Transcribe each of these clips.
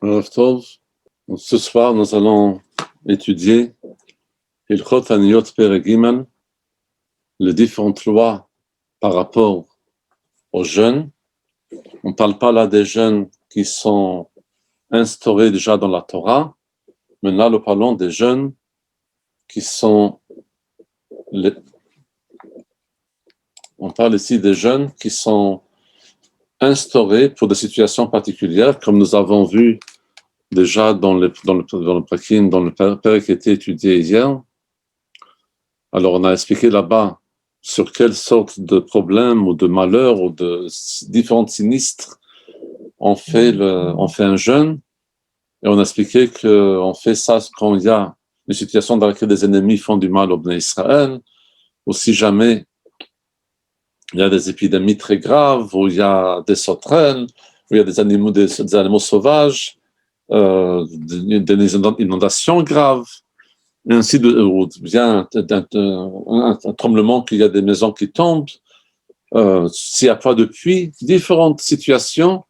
Rav Tov, ce soir, nous allons étudier Hilchot Aniyot Perek Gimel, les différentes lois par rapport aux jeunes. On ne parle pas là des jeunes qui sont instaurés déjà dans la Torah, mais là, nous parlons des jeunes qui sont... On parle ici des jeunes qui sont instaurés pour des situations particulières, comme nous avons vu déjà dans le prakim, dans le père qui a été étudié hier. Alors, on a expliqué là-bas sur quelle sorte de problèmes ou de malheurs ou de différents sinistres on fait un jeûne. Et on a expliqué qu'on fait ça quand il y a une situation dans laquelle des ennemis font du mal au Bnei Israël, ou si jamais il y a des épidémies très graves, où il y a des sauterelles, où il y a des animaux sauvages, des inondations graves, et ainsi ou bien un tremblement, qu'il y a des maisons qui tombent, s'il n'y a pas de pluie, différentes situations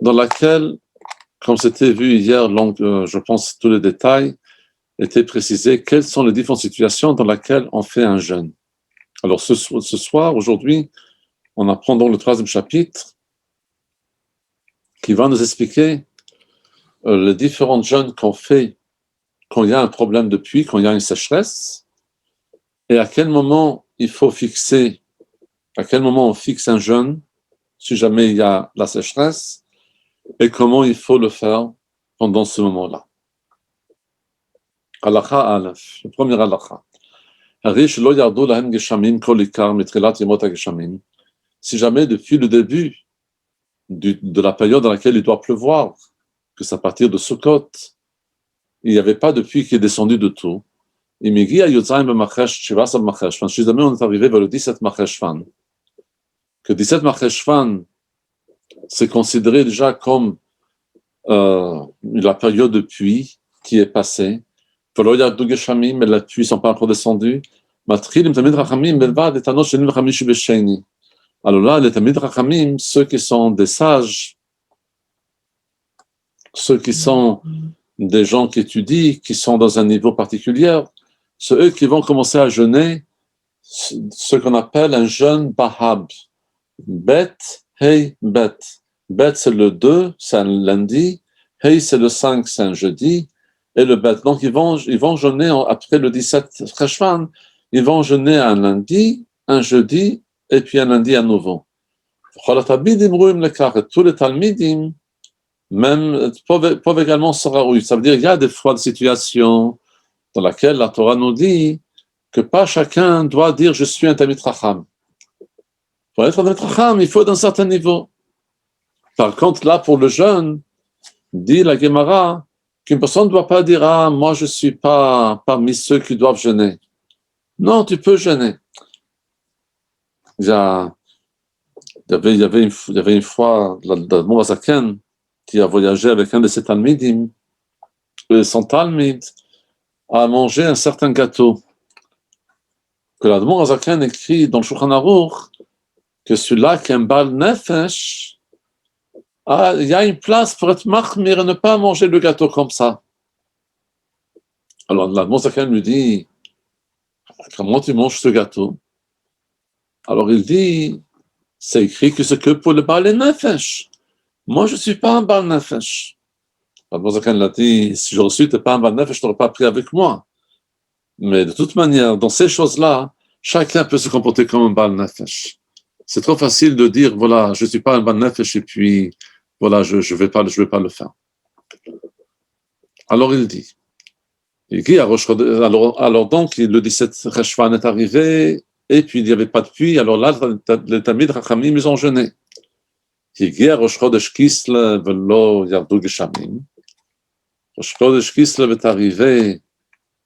dans lesquelles, comme c'était vu hier, je pense tous les détails étaient précisés, quelles sont les différentes situations dans lesquelles on fait un jeûne. Alors ce soir, aujourd'hui, on apprend donc le 3e chapitre qui va nous expliquer les différents jeûnes qu'on fait quand il y a un problème de pluie, quand il y a une sécheresse, et à quel moment il faut fixer, à quel moment on fixe un jeûne, si jamais il y a la sécheresse, et comment il faut le faire pendant ce moment-là. Halakha Aleph, le premier halakha. Si jamais depuis le début de la période dans laquelle il doit pleuvoir, que c'est à partir de Sukkot, il n'y avait pas de pluie qui est descendue de tout. Si jamais on est arrivé vers le 17 Macheshvan, que 17 Macheshvan, c'est considéré déjà comme la période de pluie qui est passée, mais la pluie ne sont pas encore descendues. Alors là, les Talmid Rachamim, ceux qui sont des sages, ceux qui sont des gens qui étudient, qui sont dans un niveau particulier, c'est eux qui vont commencer à jeûner ce qu'on appelle un jeûne Bahab. Bet, Hey, Bet. Bet, c'est le 2, c'est un lundi. Hey, c'est le 5, c'est un jeudi. Et le Bet. Donc, ils vont jeûner après le 17 Cheshvan. Ils vont jeûner un lundi, un jeudi, et puis un lundi à nouveau. Tous les Talmidim, même, peuvent également se rarouiller. Ça veut dire qu'il y a des fois des situations dans lesquelles la Torah nous dit que pas chacun doit dire « je suis un Talmid Chacham ». Pour être un Talmid Chacham, il faut d'un certain niveau. Par contre, là, pour le jeûne, dit la Gemara qu'une personne ne doit pas dire « ah, moi, je ne suis pas parmi ceux qui doivent jeûner ». Non, tu peux jeûner. Il y avait une fois l'Admor Hazaken qui a voyagé avec un de ses Talmidim, et son Talmid a mangé un certain gâteau que l'Admor Hazaken écrit dans le Shulchan Aruch que celui-là qui est un Bal Nefesh, il y a une place pour être machmir et ne pas manger le gâteau comme ça. Alors l'Admor Hazaken lui dit « comment tu manges ce gâteau ?» Alors il dit « c'est écrit que c'est que pour le Bal Nefesh. Moi, je ne suis pas un Bal Nefesh. » l'Admor Hazaken l'a dit « si je suis pas un Bal Nefesh, je ne t'aurais pas pris avec moi. » Mais de toute manière, dans ces choses-là, chacun peut se comporter comme un Bal Nefesh. C'est trop facile de dire, voilà, je ne suis pas un Bal Nefesh et puis, voilà, je ne vais pas le faire. Alors il dit, alors donc, le 17 Cheshvan est arrivé, et puis il n'y avait pas de pluie, alors là, les Talmid Rachamim, ils ont jeûné. Rosh Chodesh Kislev velo yardu geshamim. Rosh Chodesh Kislev est arrivé,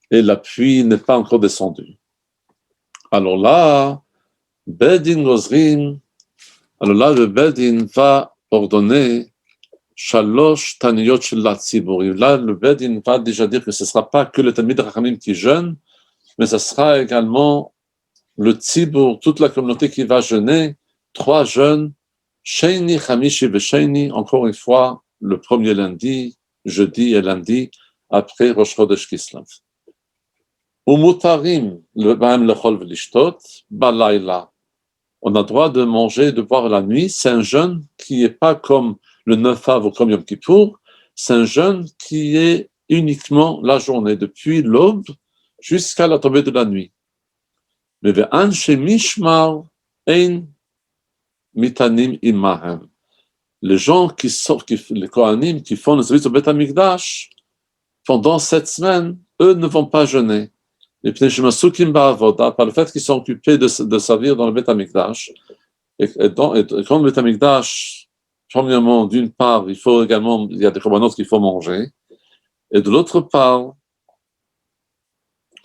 et la pluie n'est pas encore descendue. Alors là, Bedin Gozrim, alors là, le Bedin va ordonner Shalosh Taniyot Shel Tzibur. Là, le Bedin va déjà dire que ce ne sera pas que le Talmid Rachamim qui jeûne, mais ce sera également le Tzibur, toute la communauté qui va jeûner, 3 jeûnes, Sheini, Chamishi, Vesheini, encore une fois, le premier lundi, jeudi et lundi, après Rosh Chodesh Kislev. Umutarim, même lechol v'lishtot, balayla. On a droit de manger, de boire la nuit. C'est un jeûne qui n'est pas comme le 9 Av ou comme Yom Kippour. C'est un jeûne qui est uniquement la journée, depuis l'aube jusqu'à la tombée de la nuit. Mais ve'an shemishmar ein mitanim imahem. Les gens qui sortent, les Kohanim qui font le service au Beth Amikdash, pendant 7 semaines, eux ne vont pas jeûner. Et puis, par le fait qu'ils sont occupés de servir dans le Beth Amikdash, et quand le Beth Amikdash, premièrement, d'une part, il y a des corbanotes qu'il faut manger, et de l'autre part,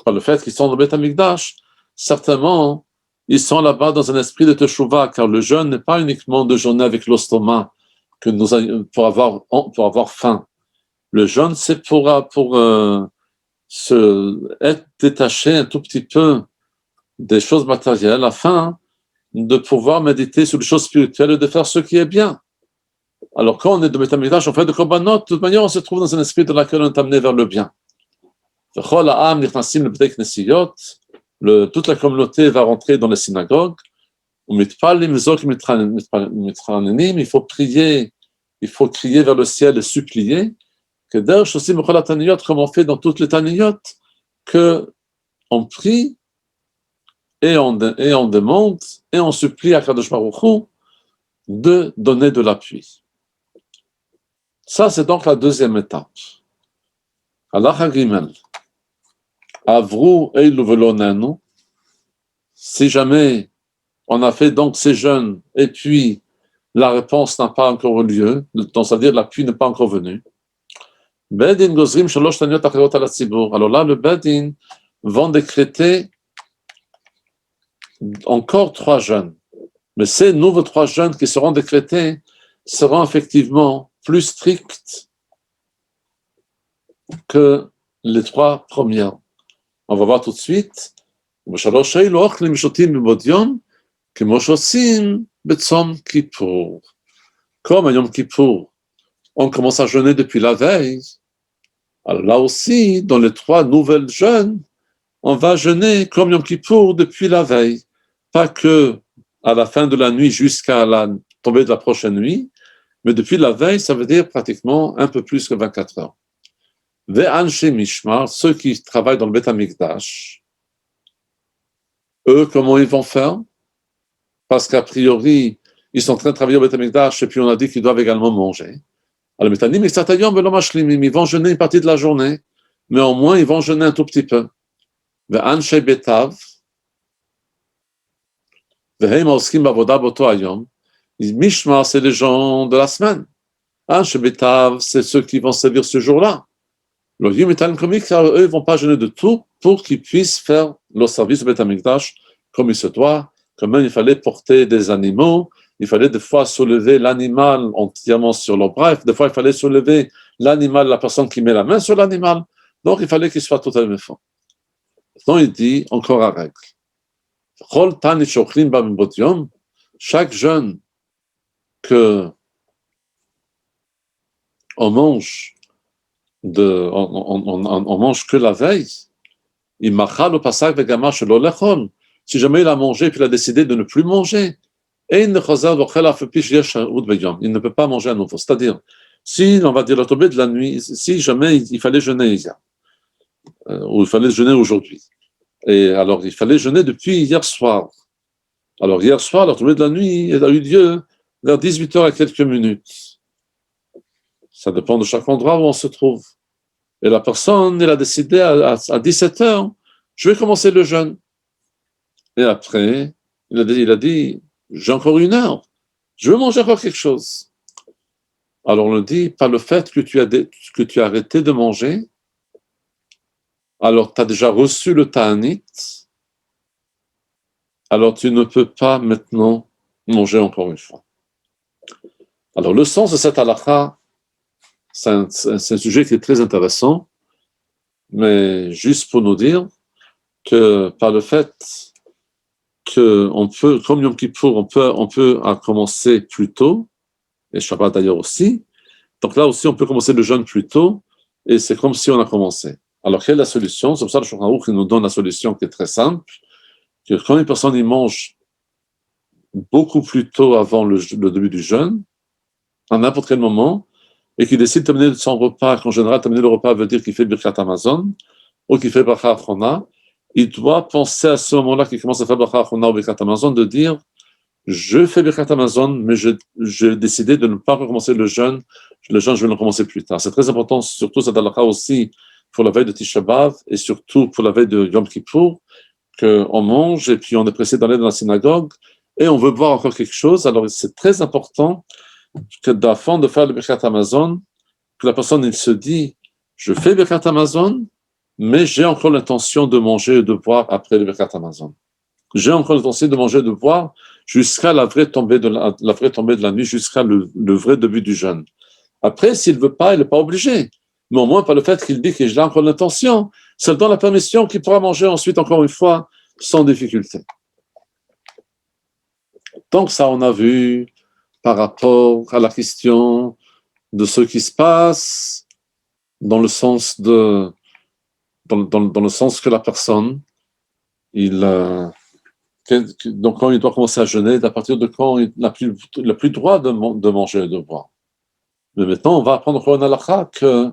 par le fait qu'ils sont dans le Beth Amikdash, certainement, ils sont là-bas dans un esprit de Teshuvah, car le jeûne n'est pas uniquement de jeûner avec l'estomac pour avoir faim. Le jeûne, c'est pour être détaché un tout petit peu des choses matérielles afin de pouvoir méditer sur les choses spirituelles et de faire ce qui est bien. Alors, quand on est de Beth Amikdash, on fait de korbanot, de toute manière, on se trouve dans un esprit dans lequel on est amené vers le bien. Toute la communauté va rentrer dans les synagogues. Il faut prier, vers le ciel et supplier. Que d'ailleurs, aussi, comme on fait dans toutes les taniyot, qu'on prie et on demande et on supplie à Kadosh Baruch Hu de donner de l'appui. Ça, c'est donc la deuxième étape. Allah Gimel. Avru eilu velonenu. Si jamais on a fait donc ces jeûnes et puis la réponse n'a pas encore eu lieu, donc c'est-à-dire l'appui n'est pas encore venu. Bedin gozrim shalosh taniyot acherot al hatzibur. Alors là, le Bedin vont décréter encore 3 jeûnes. Mais ces nouveaux 3 jeûnes qui seront décrétés seront effectivement plus stricts que les 3 premières. On va voir tout de suite. Comme à Yom Kippour, on commence à jeûner depuis la veille. Alors là aussi, dans les 3 nouvelles jeûnes, on va jeûner comme Yom Kippour depuis la veille. Pas que à la fin de la nuit jusqu'à la tombée de la prochaine nuit, mais depuis la veille, ça veut dire pratiquement un peu plus que 24 heures. Ve'anshe mishmar, ceux qui travaillent dans le Beth Amikdash, eux, comment ils vont faire? Parce qu'a priori, ils sont en train de travailler au Beth Amikdash et puis on a dit qu'ils doivent également manger. Alors, ils vont jeûner une partie de la journée, mais au moins ils vont jeûner un tout petit peu. Ve'anshe betav, ve'hem oskim bavoda boto hayom. Mishmar, c'est les gens de la semaine. Anshe betav, c'est ceux qui vont servir ce jour-là. Eux, ils ne vont pas jeûner de tout pour qu'ils puissent faire leur service au Beth Amikdash comme il se doit. Comme même il fallait porter des animaux, il fallait des fois soulever l'animal entièrement sur le bras, des fois il fallait soulever l'animal, la personne qui met la main sur l'animal. Donc il fallait qu'il soit totalement fort. Donc il dit encore un règle. Chaque jeûne que on mange on mange que la veille. Si jamais il a mangé puis il a décidé de ne plus manger, il ne peut pas manger à nouveau. C'est-à-dire, si on va dire la tombée de la nuit, si jamais il fallait jeûner hier, ou il fallait jeûner aujourd'hui, et alors il fallait jeûner depuis hier soir. Alors hier soir, la tombée de la nuit, elle a eu lieu vers 18h et quelques minutes. Ça dépend de chaque endroit où on se trouve. Et la personne, elle a décidé à 17h, je vais commencer le jeûne. Et après, il a dit, j'ai encore 1 heure, je veux manger encore quelque chose. Alors on le dit, par le fait que tu as arrêté de manger, alors tu as déjà reçu le ta'anit, alors tu ne peux pas maintenant manger encore une fois. Alors le sens de cette halakha, c'est un sujet qui est très intéressant, mais juste pour nous dire que par le fait qu'on peut, comme Yom Kippour, on peut commencer plus tôt, et Shabbat d'ailleurs aussi, Donc là aussi, on peut commencer le jeûne plus tôt, et c'est comme si on a commencé. Alors, quelle est la solution? C'est pour ça que le Shulchan Aruch nous donne la solution qui est très simple, que quand une personne y mange beaucoup plus tôt avant le début du jeûne, à n'importe quel moment, et qu'il décide de terminer son repas, qu'en général, terminer le repas veut dire qu'il fait Birkat Hamazon, ou qu'il fait Bracha Achrona, il doit penser à ce moment-là qu'il commence à faire Bracha Achrona ou Birkat Hamazon, de dire, je fais Birkat Hamazon, mais j'ai décidé de ne pas recommencer le jeûne, je vais le recommencer plus tard. C'est très important, surtout cette halakha aussi, pour la veille de Tisha B'Av, et surtout pour la veille de Yom Kippour, qu'on mange, et puis on est pressé d'aller dans la synagogue, et on veut boire encore quelque chose. Alors c'est très important que d'avant de faire le Birkat Hamazon, que la personne il se dit, je fais Birkat Hamazon, mais j'ai encore l'intention de manger et de boire après le Birkat Hamazon. J'ai encore l'intention de manger et de boire jusqu'à la vraie tombée de la nuit, jusqu'à le vrai début du jeûne. Après, s'il ne veut pas, il n'est pas obligé. Mais au moins, par le fait qu'il dit que j'ai encore l'intention, ça donne la permission qu'il pourra manger ensuite, encore une fois, sans difficulté. Donc ça, on a vu par rapport à la question de ce qui se passe dans le sens dans le sens que la personne, donc quand il doit commencer à jeûner, à partir de quand il n'a plus le droit de manger et de boire. Mais maintenant, on va apprendre encore une halakha que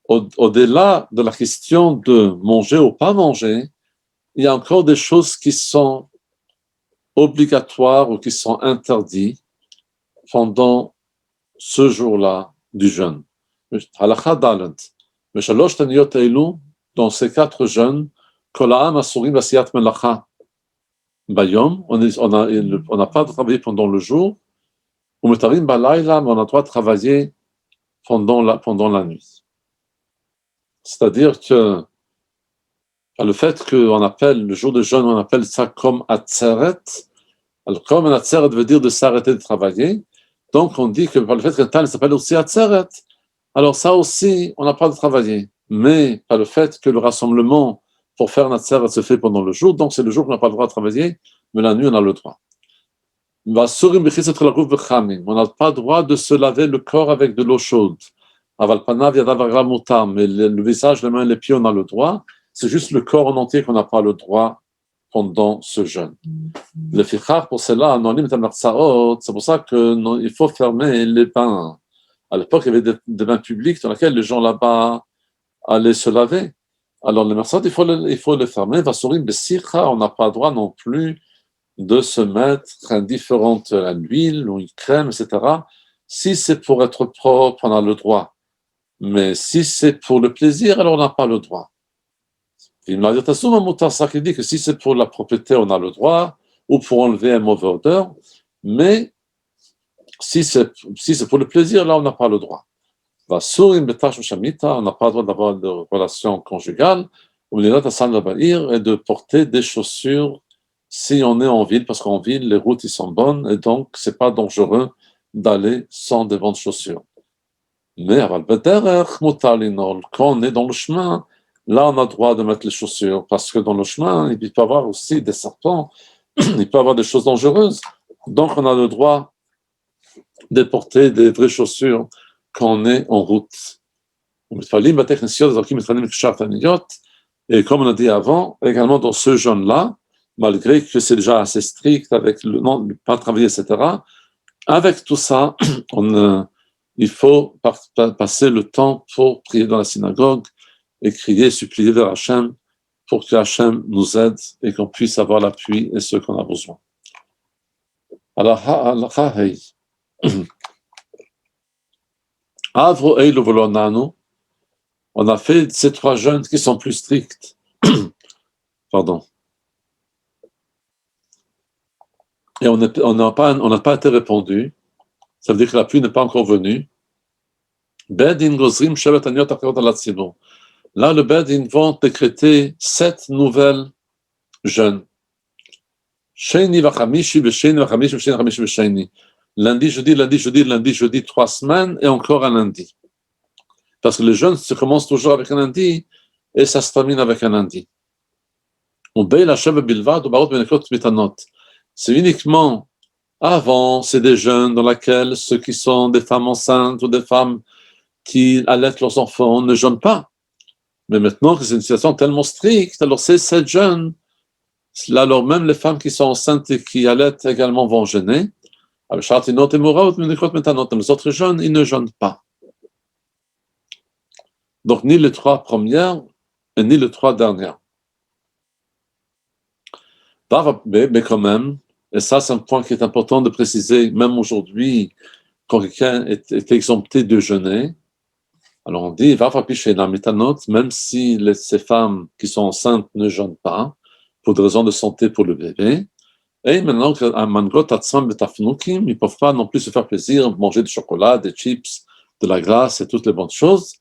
au-delà de la question de manger ou pas manger, il y a encore des choses qui sont obligatoires ou qui sont interdites pendant ce jour-là du jeûne. Halakha Dalet. Dans ces 4 jeûnes, Kolaam Asurim Basiyat Melacha. Bayom, on n'a pas travaillé pendant le jour, ou Metarim Balayla, mais on a le droit de travailler pendant la nuit. C'est-à-dire que le fait qu'on appelle le jour de jeûne, on appelle ça comme Atzeret. Alors, comme un Atzeret veut dire de s'arrêter de travailler, donc on dit que par le fait qu'un tal s'appelle aussi Atzeret, alors ça aussi, on n'a pas de travailler. Mais par le fait que le rassemblement pour faire un Atzeret se fait pendant le jour, donc c'est le jour qu'on n'a pas le droit de travailler, mais la nuit, on a le droit. On n'a pas le droit de se laver le corps avec de l'eau chaude. Mais le visage, les mains, les pieds, on a le droit. C'est juste le corps en entier qu'on n'a pas le droit pendant ce jeûne. Le fichar, pour cela, c'est pour ça qu'il faut fermer les bains. À l'époque, il y avait des bains publics dans lesquels les gens là-bas allaient se laver. Alors, le marsad, il faut le fermer. On n'a pas le droit non plus de se mettre indifférente à l'huile ou une crème, etc. Si c'est pour être propre, on a le droit. Mais si c'est pour le plaisir, alors on n'a pas le droit. Il m'a dit, ça qui dit que si c'est pour la propriété, on a le droit, ou pour enlever un mauvais odeur, mais si c'est pour le plaisir, là, on n'a pas le droit. On n'a pas le droit d'avoir de relations conjugales, et de porter des chaussures si on est en ville, parce qu'en ville, les routes ils sont bonnes, et donc c'est pas dangereux d'aller sans des bonnes chaussures. Mais quand on est dans le chemin, là on a le droit de mettre les chaussures, parce que dans le chemin, il peut y avoir aussi des serpents, il peut y avoir des choses dangereuses, donc on a le droit de porter des vraies chaussures quand on est en route. Et comme on a dit avant, également dans ce jeûne-là, malgré que c'est déjà assez strict avec le non, ne pas travailler, etc., avec tout ça, il faut passer le temps pour prier dans la synagogue et crier, supplier vers Hachem pour que Hachem nous aide et qu'on puisse avoir l'appui et ce qu'on a besoin. Alors, on a fait ces 3 jeûnes qui sont plus stricts. Pardon. Et on n'a pas été répondu. Ça veut dire que la pluie n'est pas encore venue. Là, le Bedin vont décréter 7 nouvelles jeûnes. Lundi, jeudi, 3 semaines et encore un lundi. Parce que les jeûnes se commencent toujours avec un lundi et ça se termine avec un lundi. C'est uniquement Avant, c'est des jeûnes dans lesquels ceux qui sont des femmes enceintes ou des femmes qui allaitent leurs enfants ne jeûnent pas. Mais maintenant que c'est une situation tellement stricte, alors c'est 7 jeûnes. Alors même les femmes qui sont enceintes et qui allaitent également vont jeûner. Les autres jeûnes, ils ne jeûnent pas. Donc ni les 3 premières et ni les 3 dernières. Mais quand même, et ça c'est un point qui est important de préciser, même aujourd'hui, quand quelqu'un est exempté de jeûner, alors on dit, même si ces femmes qui sont enceintes ne jeûnent pas, pour des raisons de santé pour le bébé, et maintenant, ils ne peuvent pas non plus se faire plaisir, manger du chocolat, des chips, de la glace et toutes les bonnes choses.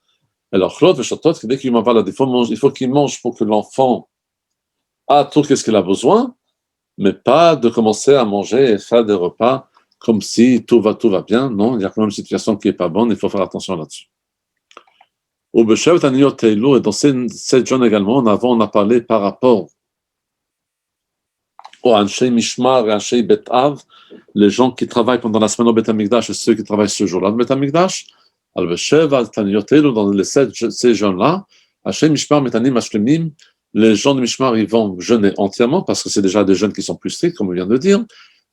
Alors, dès qu'il il faut qu'il mange pour que l'enfant a tout ce qu'il a besoin, mais pas de commencer à manger et faire des repas comme si tout va bien. Non, il y a quand même une situation qui n'est pas bonne, il faut faire attention là-dessus. Et dans cette journée également, on a parlé par rapport aux Anshei Mishmar et Anshei Bet Av, les gens qui travaillent pendant la semaine au Bet Amikdash et ceux qui travaillent ce jour-là au Bet Amikdash. Dans ces gens-là, Anshei Mishmar Metanim Ashlemim, les gens de Mishmar, ils vont jeûner entièrement parce que c'est déjà des jeûnes qui sont plus stricts, comme on vient de dire.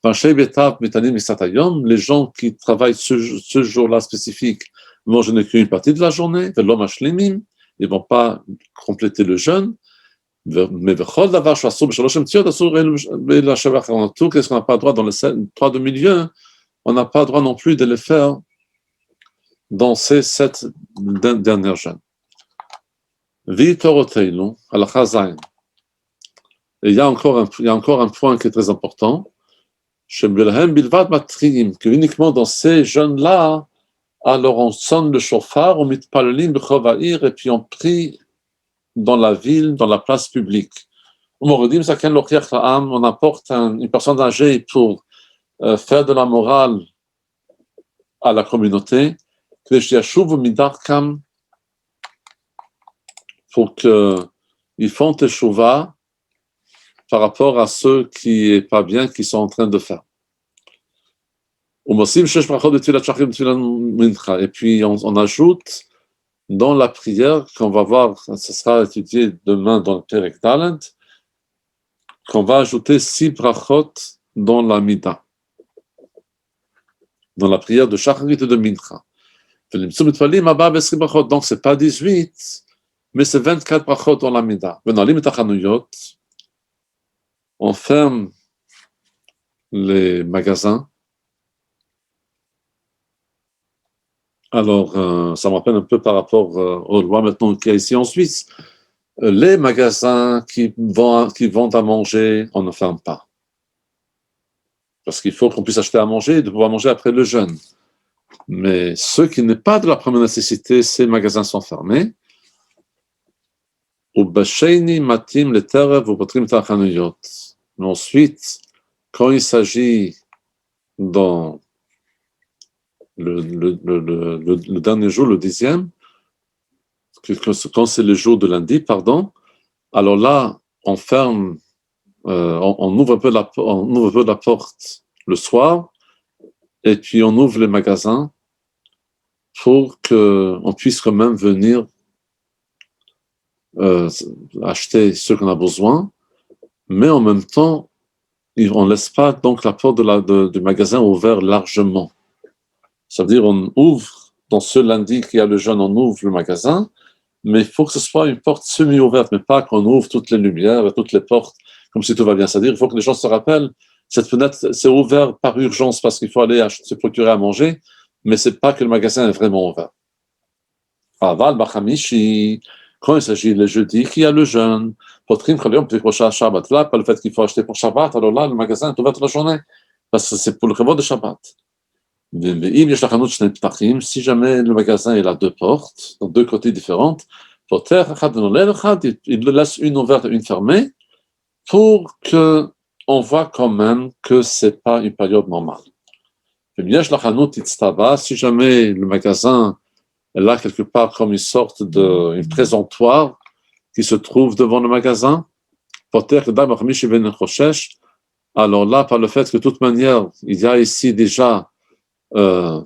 Anshei Bet Av Metanim Isatayom, les gens qui travaillent ce jour-là spécifique vont jeûner qu'une partie de la journée. Velom Ashlemim, ils ne vont pas compléter le jeûne. Mais tout qu'est-ce qu'on n'a pas le droit dans les 3 de milieu, on n'a pas le droit non plus de les faire dans ces 7 dernières jeûnes. Il y a encore un point qui est très important, que uniquement dans ces jeûnes-là, alors on sonne le chauffard, on et puis on prie dans la ville, dans la place publique. On apporte une personne âgée pour faire de la morale à la communauté, pour qu'ils font teshuva par rapport à ceux qui n'est pas bien, qui sont en train de faire. Et puis on ajoute dans la prière qu'on va voir, ce sera étudié demain dans le Perek Dalet, qu'on va ajouter 6 brachot dans la Mida, dans la prière de Shacharit et de Mincha. Donc c'est pas 18, mais c'est 24 brachot dans la Mida. On ferme les magasins. Alors, ça me rappelle un peu par rapport aux lois maintenant qu'il y a ici en Suisse. Les magasins qui vendent à manger, on ne ferme pas. Parce qu'il faut qu'on puisse acheter à manger et de pouvoir manger après le jeûne. Mais ceux qui n'est pas de la première nécessité, ces magasins sont fermés. Mais ensuite, quand il s'agit dans le dernier jour, le 10e, quand c'est le jour de lundi, pardon, alors là, on ferme, on ouvre un peu la porte le soir, et puis on ouvre les magasins pour qu'on puisse quand même venir acheter ce qu'on a besoin, mais en même temps, on ne laisse pas donc la porte du magasin ouverte largement. Ça veut dire on ouvre, dans ce lundi qu'il y a le jeûne, on ouvre le magasin, mais il faut que ce soit une porte semi-ouverte, mais pas qu'on ouvre toutes les lumières et toutes les portes comme si tout va bien. C'est-à-dire il faut que les gens se rappellent, cette fenêtre, c'est ouvert par urgence parce qu'il faut aller se procurer à manger, mais ce n'est pas que le magasin est vraiment ouvert. Aval, Bachamishi, quand il s'agit le jeudi, qu'il y a le jeûne, Potrim, Chalion, puis Shabbat, là, pas le fait qu'il faut acheter pour Shabbat, alors là, le magasin est ouvert toute la journée, parce que c'est pour le kavod de Shabbat. Si jamais le magasin il a 2 portes, dans 2 côtés différents, il le laisse une ouverte et une fermée pour qu'on voit quand même que ce n'est pas une période normale. Si jamais le magasin est là quelque part comme une sorte d'une présentoir qui se trouve devant le magasin, Alors là, par le fait que de toute manière, il y a ici déjà une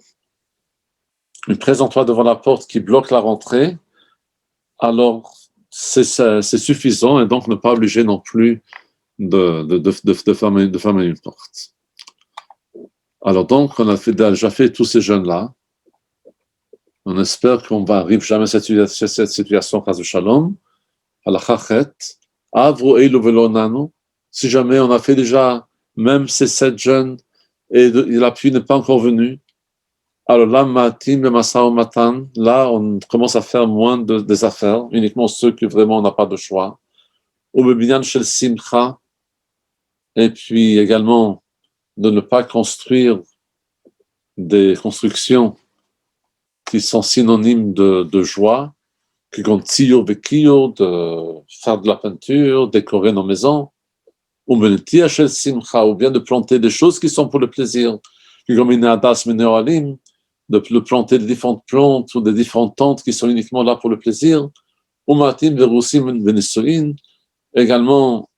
présentoir devant la porte qui bloque la rentrée, alors c'est suffisant et donc ne pas obliger non plus de fermer une porte. Alors donc, on a déjà fait tous ces jeûnes-là. On espère qu'on va arriver jamais à cette situation, Chas Shalom, à la Chachet, Avru Eilu Velonanu. Si jamais on a fait déjà même ces 7 jeûnes et l'appui n'est pas encore venu, alors là, Matim et Masao Matan, là, on commence à faire moins des affaires, uniquement ceux qui vraiment n'a pas de choix. Ou Bebinyan Shel Simcha, et puis également de ne pas construire des constructions qui sont synonymes de joie, qui comptent tiyur vekiyur, de faire de la peinture, décorer nos maisons, ou Benetia Shel Simcha, ou bien de planter des choses qui sont pour le plaisir, comme une adas meneoralim, de planter des différentes plantes ou des différentes tentes qui sont uniquement là pour le plaisir, ou Matim Verusim Venesuin, également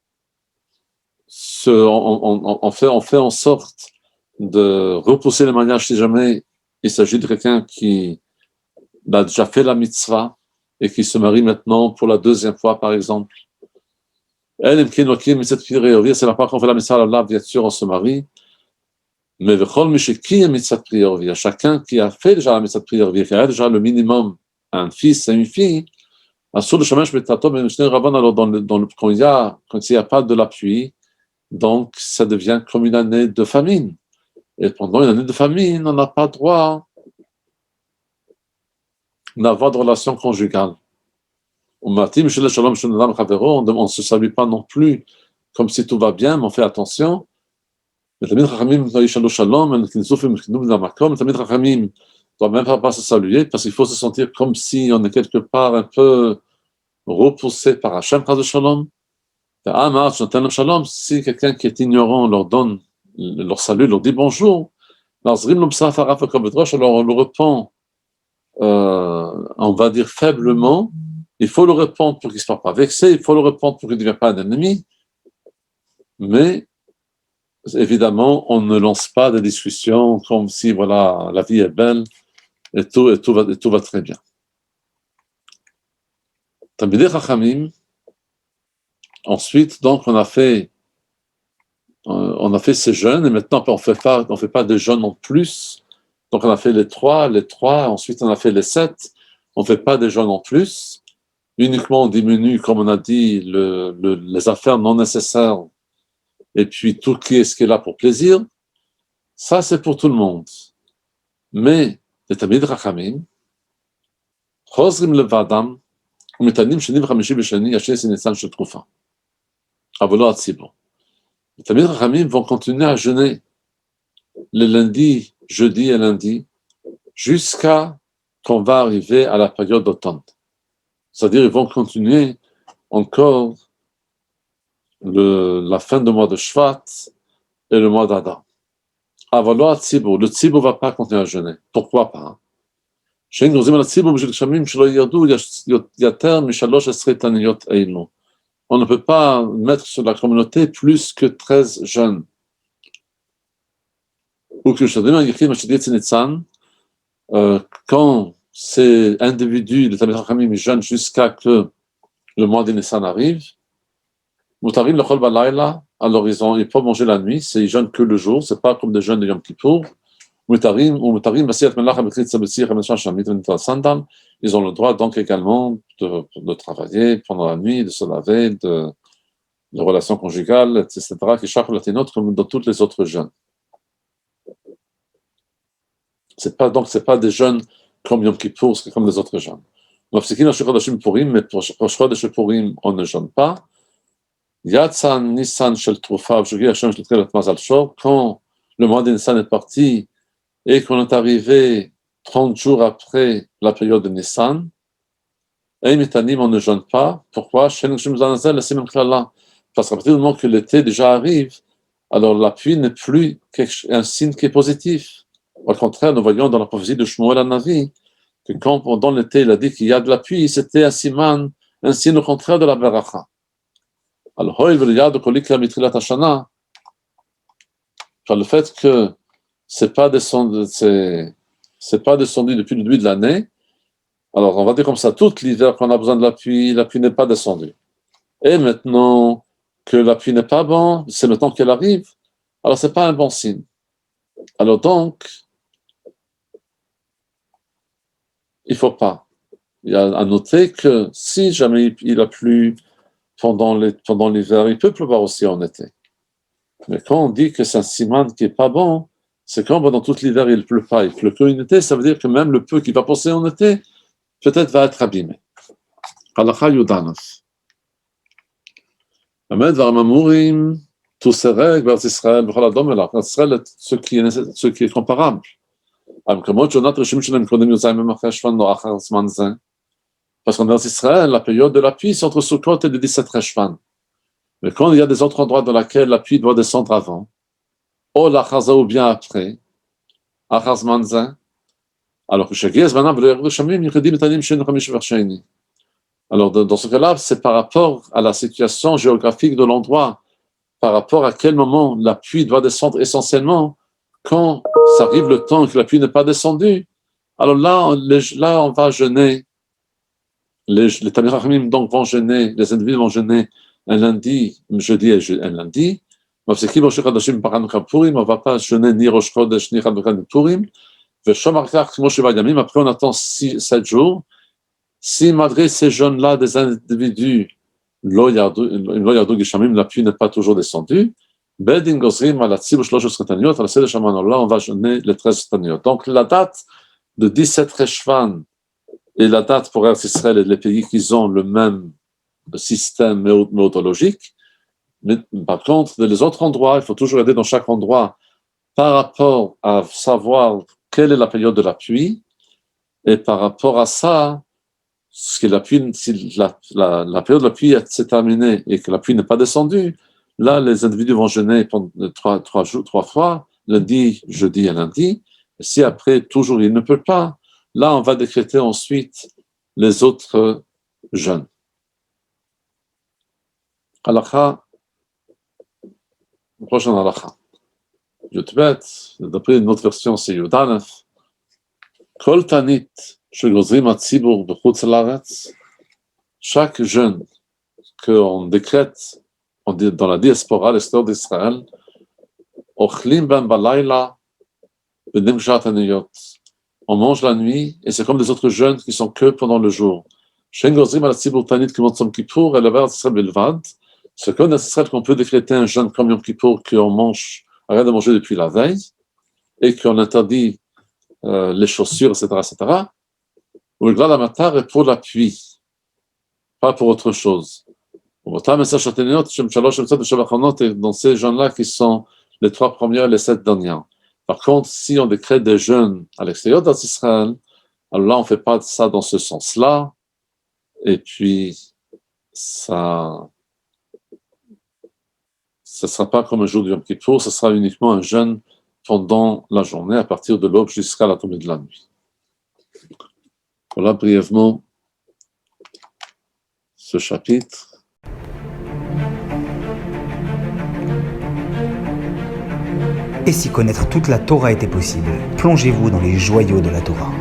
on fait en sorte de repousser le mariage si jamais il s'agit de quelqu'un qui a déjà fait la mitzvah et qui se marie maintenant pour la 2e fois, par exemple. C'est la part qu'on fait la mitzvah là, bien sûr, on se marie. Mais chacun qui a fait déjà la mitzvah de prière, qui a déjà le minimum un fils et une fille, quand il n'y a pas de l'appui, donc ça devient comme une année de famine. Et pendant une année de famine, on n'a pas droit d'avoir de relations conjugales. On ne se salue pas non plus comme si tout va bien, mais on fait attention. Les Tamid Chachamim ne doivent même pas se saluer parce qu'il faut se sentir comme si on est quelque part un peu repoussé par Hachem Chas Shalom. Si quelqu'un qui est ignorant leur donne leur salut, leur dit bonjour, alors on le répond, on va dire faiblement. Il faut le répondre pour qu'il ne soit pas vexé, il faut le répondre pour qu'il ne devienne pas un ennemi, mais évidemment, on ne lance pas de discussion comme si voilà, la vie est belle et tout va très bien. Tamidei Chachamim, ensuite, donc, on a fait ces jeûnes et maintenant on ne fait pas de jeûnes en plus. Donc on a fait les trois, ensuite on a fait les 7. On ne fait pas de jeûnes en plus. Uniquement on diminue, comme on a dit, les affaires non nécessaires et puis tout ce qui est là pour plaisir. Ça, c'est pour tout le monde. Mais les Tamid Chachamim, חוזרים לבדם ומתענים שני וחמישי בשני, השני ניסן של תקופה. אבל לא הציבור. Les Tamid Chachamim vont continuer à jeûner le lundi, jeudi et lundi jusqu'à qu'on va arriver à la période d'automne. C'est-à-dire ils vont continuer encore la fin du mois de Shvat et le mois d'Adar. אבל לא הציבור, le ציבור ne va pas continuer à jeûner. Pourquoi pas? שאין גוזרים על הציבור בשביל גשמים שלא ירדו יותר מ13 תעניות אלו. On ne peut pas mettre sur la communauté plus que 13 jeunes. Ou que quand ces individus, les Tamid Chachamim, jeûnent jusqu'à que le mois de Nissan arrive, Mutarim le Chol Balayla, alors ils peuvent manger la nuit, ils jeûnent que le jour, c'est pas comme des jeûnes de Yom Kippour. Ils ont le droit donc également de travailler pendant la nuit, de se laver, de relations conjugales, etc., qui chacun comme dans toutes les autres jeûnes. C'est pas des jeûnes comme Yom Kippour, c'est comme les autres jeûnes. Mais pour Chodesh Purim, on ne jeûne pas. Yatsan Nissan Shel Trufa, quand le mois de Nissan est parti et qu'on est arrivé 30 jours après la période de Nissan, et on ne jeûne pas. Pourquoi? Parce qu'à partir du moment que l'été déjà arrive, alors la pluie n'est plus un signe qui est positif. Au contraire, nous voyons dans la prophétie de Shmuel HaNavi que quand pendant l'été il a dit qu'il y a de la pluie, c'était un signe au contraire de la beracha. Alors, par le fait que c'est pas descendu depuis le début de l'année. Alors, on va dire comme ça, tout l'hiver qu'on a besoin de la pluie n'est pas descendue. Et maintenant que la pluie n'est pas bonne, c'est le temps qu'elle arrive, alors c'est pas un bon signe. Alors donc, il faut pas. Il y a à noter que si jamais il a plu pendant l'hiver, il peut pleuvoir aussi en été. Mais quand on dit que c'est un siman qui est pas bon, c'est quand pendant tout l'hiver il pleut pas, il pleut qu'en été, ça veut dire que même le peu qui va passer en été, peut-être va être abîmé. Halakha Yudanov. Ahmed Varmamurim, tous ces règles vers Israël, ce qui est comparable. Parce qu'en Israël, la période de la pluie, c'est entre Sukkot et le 17 Reshvan. Mais quand il y a des autres endroits dans lesquels la pluie doit descendre avant, ou bien après, alors dans ce cas-là, c'est par rapport à la situation géographique de l'endroit, par rapport à quel moment la pluie doit descendre essentiellement. Quand ça arrive le temps que la pluie n'est pas descendue, alors là, on va jeûner. Les Tamir Hachamim donc vont jeûner, les individus vont jeûner un lundi, un jeudi et un lundi. On ne va pas jeûner ni Rosh Chodesh ni Chanukah ni Purim. Après, on attend 7 jours. Si malgré ces jeûnes-là, des individus, la pluie n'est pas toujours descendue, là, on va jeûner les 13 taniot. Donc, la date de 17 Reshvan et la date pour Eretz Israël et les pays qui ont le même système météorologique. Mais par contre, les autres endroits, il faut toujours aider dans chaque endroit par rapport à savoir quelle est la période de la pluie, et par rapport à ça, si la période de la pluie s'est terminée et que la pluie n'est pas descendue, là, les individus vont jeûner pendant 3 fois, lundi, jeudi et lundi. Et si après, toujours, il ne peut pas, là, on va décréter ensuite les autres jeûnes. Halakha, prochaine halakha. Yutbet, d'après une autre version, c'est Yudanef. Kol tanit, shegozrim atzibur b'chutz laaretz. Chaque jeûne qu'on décrète dans la diaspora, l'histoire d'Israël, ochlim ben balayla b'nimshat haniyot. On mange la nuit, et c'est comme les autres jeûnes qui sont que pendant le jour. Shen gozrim al atzibur tanit k'mot Yom Kippour, et le vers Israël bilvad. Ce qu'on a, qu'on peut décréter un jeûne comme Yom Kippour, qu'on mange, arrête de manger depuis la veille, et qu'on interdit les chaussures, etc., ou le glad amatar est pour la pluie, pas pour autre chose. Dans ces jeûnes-là qui sont les 3 premières et les 7 dernières. Par contre, si on décrète des jeûnes à l'extérieur d'Israël, alors là, on ne fait pas ça dans ce sens-là, et puis ça ne sera pas comme un jour du Yom Kippour, ce sera uniquement un jeûne pendant la journée, à partir de l'aube jusqu'à la tombée de la nuit. Voilà brièvement ce chapitre. Et si connaître toute la Torah était possible, plongez-vous dans les joyaux de la Torah.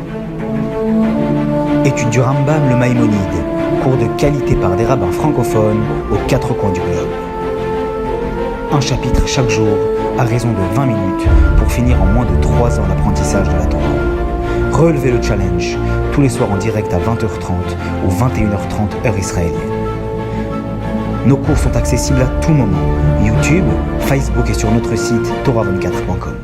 Étude du Rambam, le Maïmonide, cours de qualité par des rabbins francophones aux 4 coins du globe. Un chapitre chaque jour, à raison de 20 minutes, pour finir en moins de 3 ans l'apprentissage de la Torah. Relevez le challenge, tous les soirs en direct à 20h30 ou 21h30 heure israélienne. Nos cours sont accessibles à tout moment, YouTube, Facebook et sur notre site torah24.com.